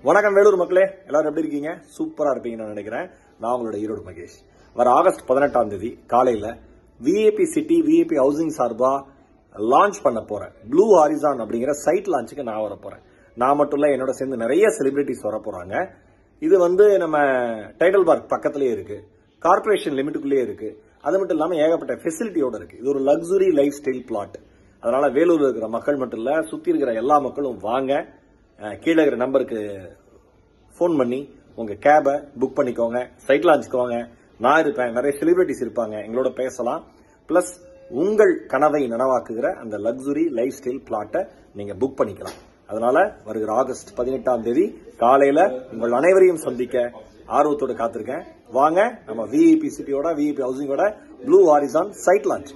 வணக்கம் வேலூர் மக்களே, எல்லாரும் எப்படி இருக்கீங்க? சூப்பரா இருப்பீங்கன்னு நினைக்கிறேன். நான் உங்களோட ஈரோடு மகேஷ். வர ஆகஸ்ட் 18ஆம் தேதி காலையில விஐபி சிட்டி விஐபி ஹவுசிங் சார்பா லான்ச் பண்ண போறேன். ப்ளூ ஹாரிசான் அப்படிங்கிற சைட் லான்ச்சுக்கு நான் வர போறேன். நான் மட்டும் இல்ல, என்னோட சேர்ந்து நிறைய செலிபிரிட்டிஸ் வர போறாங்க. இது நம்ம டைடல் பார்க் பக்கத்திலேயே இருக்கு, கார்பரேஷன் லிமிட்டுக்குள்ளேயே இருக்கு. அது மட்டும் இல்லாம ஏகப்பட்ட ஃபெசிலிட்டியோட இருக்கு. இது ஒரு லக்ஸுரி லைஃப் ஸ்டைல் பிளாட். அதனால வேலூர்ல இருக்கிற மக்கள் மட்டும் இல்ல, சுத்தி இருக்கிற எல்லா மக்களும் வாங்க. கீழே இருக்கிற நம்பருக்கு போன் பண்ணி உங்க கேபை புக் பண்ணிக்கோங்க. சைட் லான்ச்சுக்கு வாங்க. நான் இருப்பேன், நிறைய செலிபிரிட்டிஸ் இருப்பாங்க, எங்களோட பேசலாம். பிளஸ் உங்கள் கனவை நனவாக்குகிற அந்த லக்ஸுரி லைஃப் ஸ்டைல் பிளாட்டை நீங்க புக் பண்ணிக்கலாம். அதனால வருகிற ஆகஸ்ட் 18ஆம் தேதி காலையில உங்கள் அனைவரையும் சந்திக்க ஆர்வத்தோடு காத்திருக்கேன். வாங்க, நம்ம விஐபி சிட்டியோட விஐபி ஹவுசிங்கோட ப்ளூ ஹாரிசான் சைட் லான்ச்.